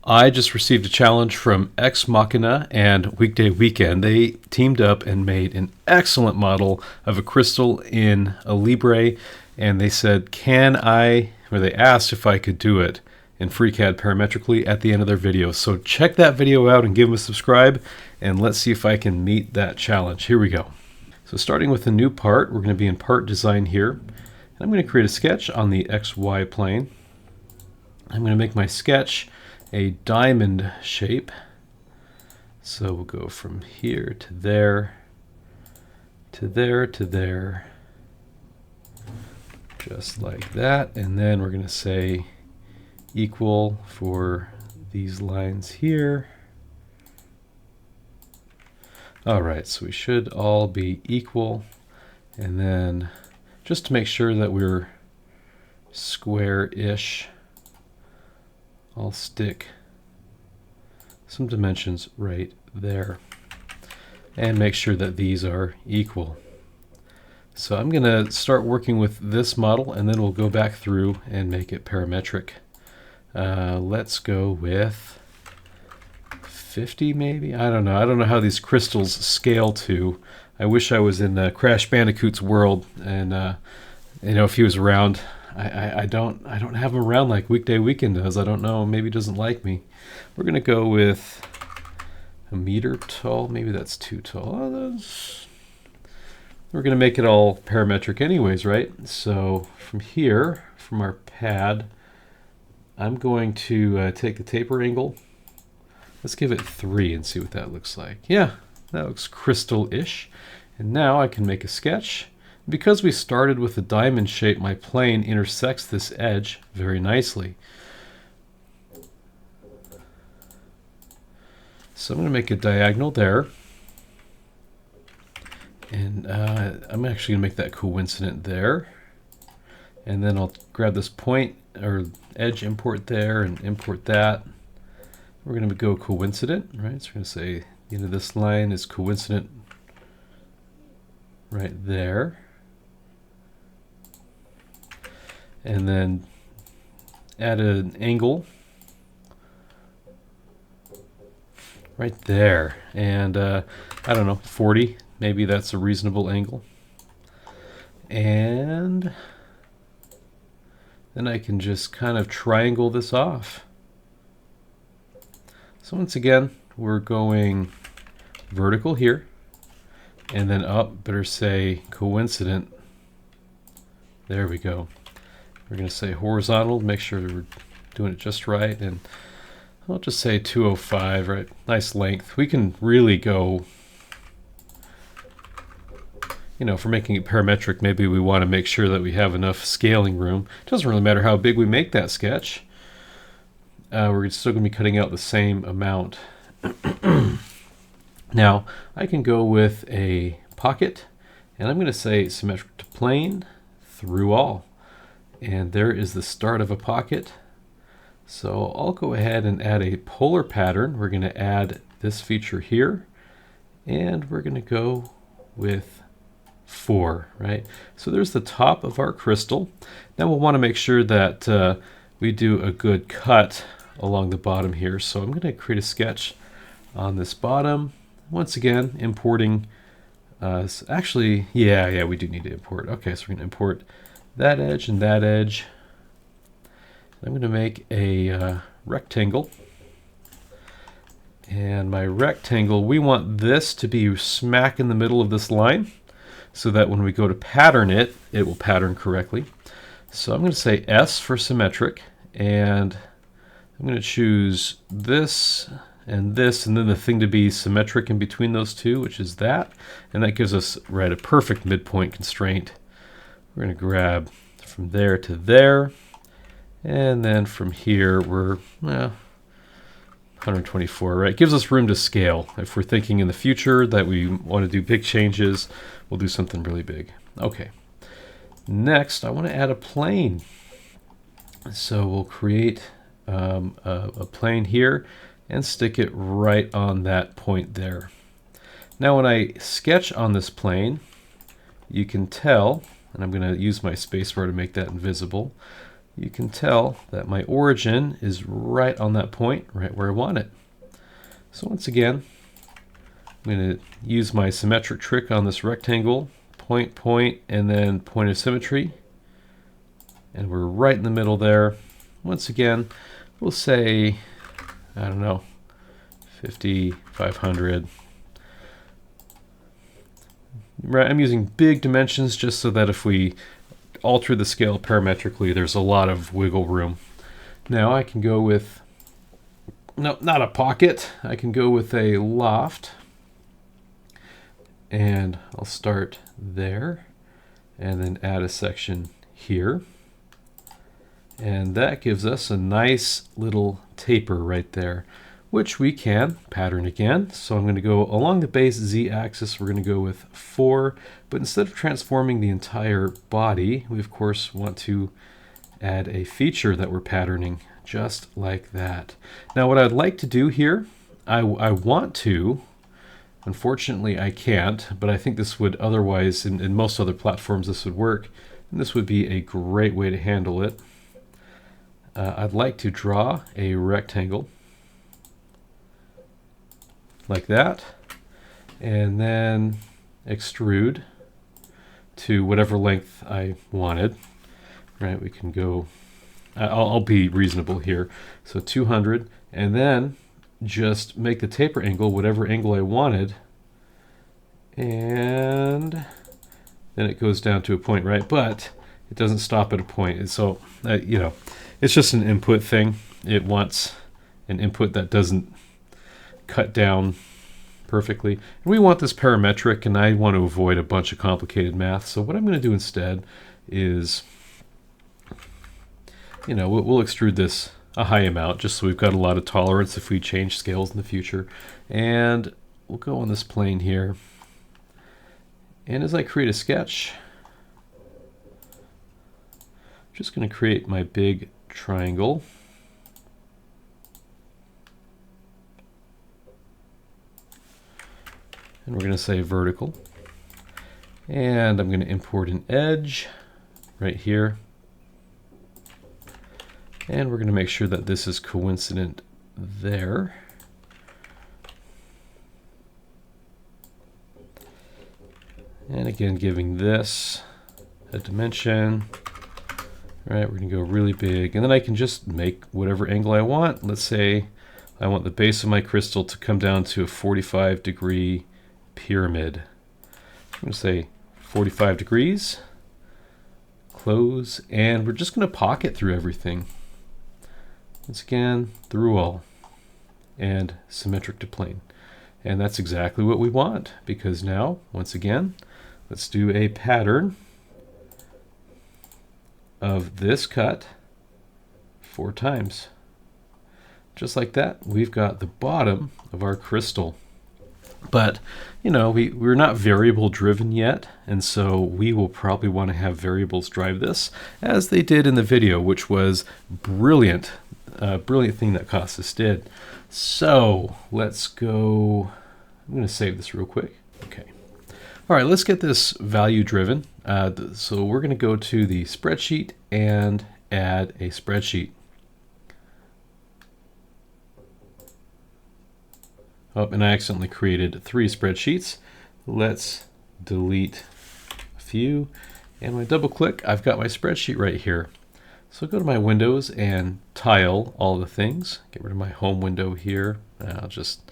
I just received a challenge from Machina and Weekday Weekend. They teamed up and made an excellent model of a crystal in Alibre, and they said, they asked if I could do it in FreeCAD parametrically at the end of their video. So check that video out and give them a subscribe, and let's see if I can meet that challenge. Here we go. So starting with a new part, we're going to be in part design here. And I'm going to create a sketch on the XY plane. I'm going to make my sketch a diamond shape. So we'll go from here to there, to there, to there, just like that. And then we're going to say equal for these lines here. All right, so we should all be equal. And then just to make sure that we're square-ish, I'll stick some dimensions right there and make sure that these are equal. So I'm going to start working with this model, and then we'll go back through and make it parametric. Let's go with 50 maybe? I don't know. I don't know how these crystals scale to. I wish I was in Crash Bandicoot's world, and if he was around. I don't have him around like Weekday Weekend does. I don't know. Maybe he doesn't like me. We're going to go with a meter tall. Maybe that's too tall. We're going to make it all parametric anyways, right? So from here, from our pad, I'm going to take the taper angle. Let's give it 3 and see what that looks like. Yeah, that looks crystal-ish. And now I can make a sketch. Because we started with a diamond shape, my plane intersects this edge very nicely. So I'm going to make a diagonal there. And I'm actually going to make that coincident there. And then I'll grab this point or edge import there and import that. We're going to go coincident, right? So we're going to say the end of this line is coincident right there. And then add an angle right there. And I don't know, 40, maybe that's a reasonable angle. And then I can just kind of triangle this off. So once again, we're going vertical here, and then up, better say coincident. There we go. We're going to say horizontal, make sure we're doing it just right, and I'll just say 205, right? Nice length. We can really go, for making it parametric, maybe we want to make sure that we have enough scaling room. It doesn't really matter how big we make that sketch. We're still going to be cutting out the same amount. Now, I can go with a pocket, and I'm going to say symmetric to plane through all. And there is the start of a pocket. So I'll go ahead and add a polar pattern. We're going to add this feature here, and we're going to go with 4, right? So there's the top of our crystal. Now we'll want to make sure that we do a good cut along the bottom here. So I'm going to create a sketch on this bottom. Once again, importing, actually, yeah, we do need to import. Okay, so we're going to import that edge and that edge. I'm going to make a rectangle. And my rectangle, we want this to be smack in the middle of this line so that when we go to pattern it, it will pattern correctly. So I'm going to say S for symmetric, and I'm going to choose this, and then the thing to be symmetric in between those two, which is that. And that gives us, right, a perfect midpoint constraint. We're going to grab from there to there, and then from here we're 124, right? It gives us room to scale. If we're thinking in the future that we want to do big changes, we'll do something really big. Okay. Next, I want to add a plane. So we'll create a plane here and stick it right on that point there. Now when I sketch on this plane, you can tell, and I'm going to use my spacebar to make that invisible, you can tell that my origin is right on that point, right where I want it. So once again, I'm going to use my symmetric trick on this rectangle, point, point, and then point of symmetry. And we're right in the middle there. Once again, we'll say, I don't know, 50, 500. Right, I'm using big dimensions just so that if we alter the scale parametrically, there's a lot of wiggle room. Now I can go with, no, not a pocket. I can go with a loft. And I'll start there and then add a section here. And that gives us a nice little taper right there, which we can pattern again. So I'm going to go along the base z-axis. We're going to go with 4, but instead of transforming the entire body, we of course want to add a feature that we're patterning just like that. Now what I'd like to do here, I want to, unfortunately I can't, but I think this would otherwise, in most other platforms this would work, and this would be a great way to handle it. I'd like to draw a rectangle like that, and then extrude to whatever length I wanted. Right, we can go, I'll be reasonable here, so 200, and then just make the taper angle whatever angle I wanted, and then it goes down to a point, right? But it doesn't stop at a point. And so, you know, it's just an input thing. It wants an input that doesn't cut down perfectly. And we want this parametric, and I want to avoid a bunch of complicated math. So what I'm going to do instead is, you know, we'll extrude this a high amount just so we've got a lot of tolerance if we change scales in the future. And we'll go on this plane here. And as I create a sketch, I'm just going to create my big triangle. And we're going to say vertical. And I'm going to import an edge right here. And we're going to make sure that this is coincident there. And again, giving this a dimension. Right, we're going to go really big. And then I can just make whatever angle I want. Let's say I want the base of my crystal to come down to a 45-degree pyramid. I'm going to say 45 degrees. Close. And we're just going to pocket through everything. Once again, through all, and symmetric to plane. And that's exactly what we want, because now, once again, let's do a pattern of this cut 4 times. Just like that, we've got the bottom of our crystal. But, you know, we're not variable driven yet, and so we will probably want to have variables drive this, as they did in the video, which was brilliant. Brilliant thing that Costas did. So let's go, I'm going to save this real quick. Okay. All right, let's get this value driven. So we're going to go to the spreadsheet and add a spreadsheet. Oh, and I accidentally created 3 spreadsheets. Let's delete a few. And when I double click, I've got my spreadsheet right here. So go to my windows and tile all the things. Get rid of my home window here. I'll just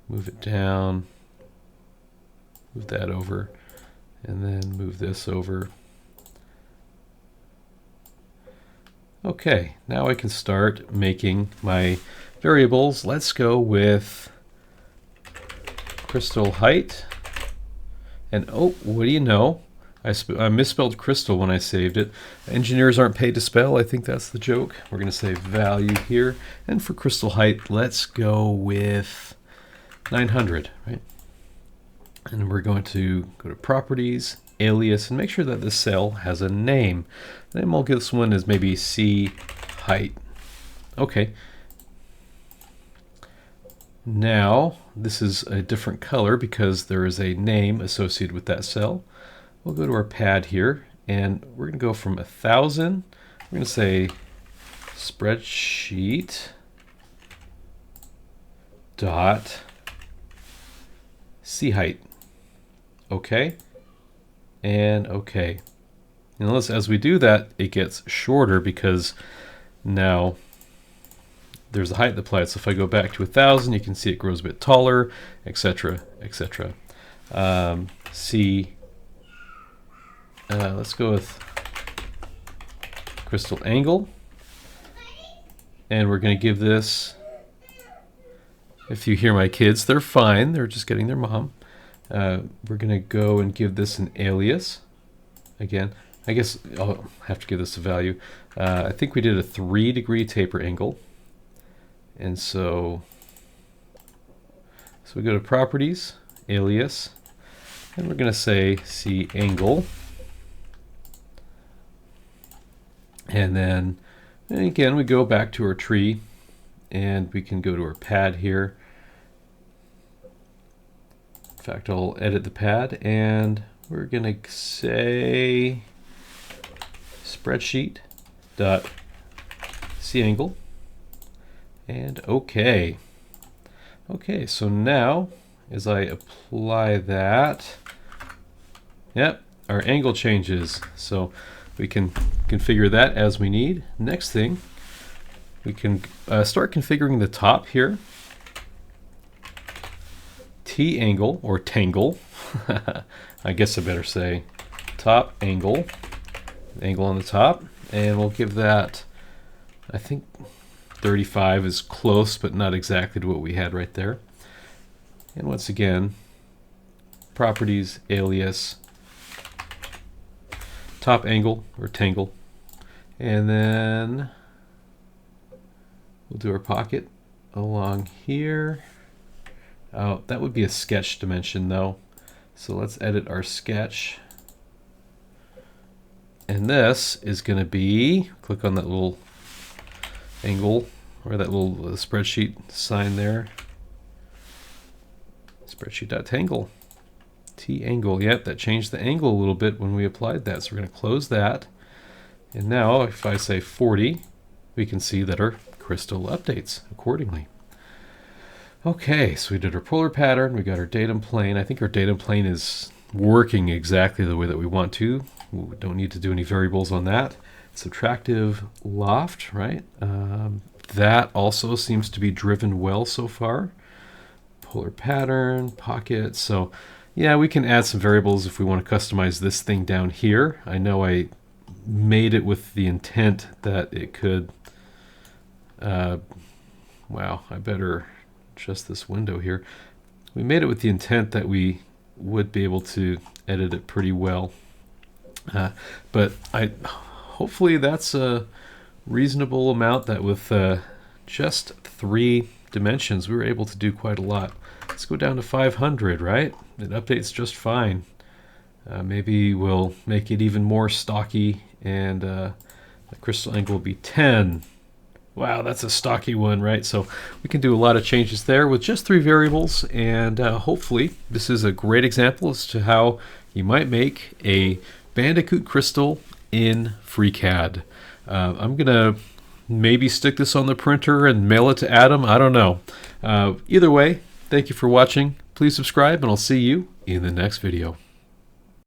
move it down, move that over, and then move this over. Okay, now I can start making my variables. Let's go with crystal height. And oh, what do you know? I misspelled crystal when I saved it. Engineers aren't paid to spell. I think that's the joke. We're going to say value here. And for crystal height, let's go with 900, right? And we're going to go to properties, alias, and make sure that this cell has a name. Then we'll give this one as maybe C height. Okay. Now, this is a different color because there is a name associated with that cell. We'll go to our pad here and we're going to go from 1,000. We're going to say spreadsheet dot C height. Okay, and okay. And notice as we do that, it gets shorter because now there's a height applied. So if I go back to 1,000, you can see it grows a bit taller, etc., etc. Let's go with crystal angle, and we're going to give this. If you hear my kids, they're fine. They're just getting their mom. We're going to go and give this an alias. Again, I guess I'll have to give this a value. I think we did a 3-degree taper angle. And so we go to properties, alias, and we're going to say C angle. And then again, we go back to our tree, and we can go to our pad here. In fact, I'll edit the pad, and we're going to say spreadsheet dot C angle, and okay. Okay, so now as I apply that, yep, our angle changes. So we can configure that as we need. Next thing, we can start configuring the top here. T angle, or tangle. I guess I better say top angle. Angle on the top. And we'll give that, I think 35 is close, but not exactly to what we had right there. And once again, properties, alias, top angle, or tangle. And then we'll do our pocket along here. Oh, that would be a sketch dimension though. So let's edit our sketch. And this is going to be, click on that little angle, or that little spreadsheet sign there. Spreadsheet.tangle. T-angle, yep, that changed the angle a little bit when we applied that. So we're going to close that. And now if I say 40, we can see that our crystal updates accordingly. Okay, so we did our polar pattern, we got our datum plane. I think our datum plane is working exactly the way that we want to. We don't need to do any variables on that. Subtractive loft, right? That also seems to be driven well so far. Polar pattern, pocket. So yeah, we can add some variables if we want to customize this thing down here. I know I made it with the intent that it could, wow, I better adjust this window here. We made it with the intent that we would be able to edit it pretty well. But hopefully that's a reasonable amount that with just 3 dimensions, we were able to do quite a lot. Let's go down to 500, right? It updates just fine. Maybe we'll make it even more stocky, and the crystal angle will be 10. Wow, that's a stocky one, right? So we can do a lot of changes there with just 3 variables, and hopefully this is a great example as to how you might make a Bandicoot crystal in FreeCAD. I'm gonna maybe stick this on the printer and mail it to Adam. I don't know. Either way, thank you for watching. Please subscribe, and I'll see you in the next video.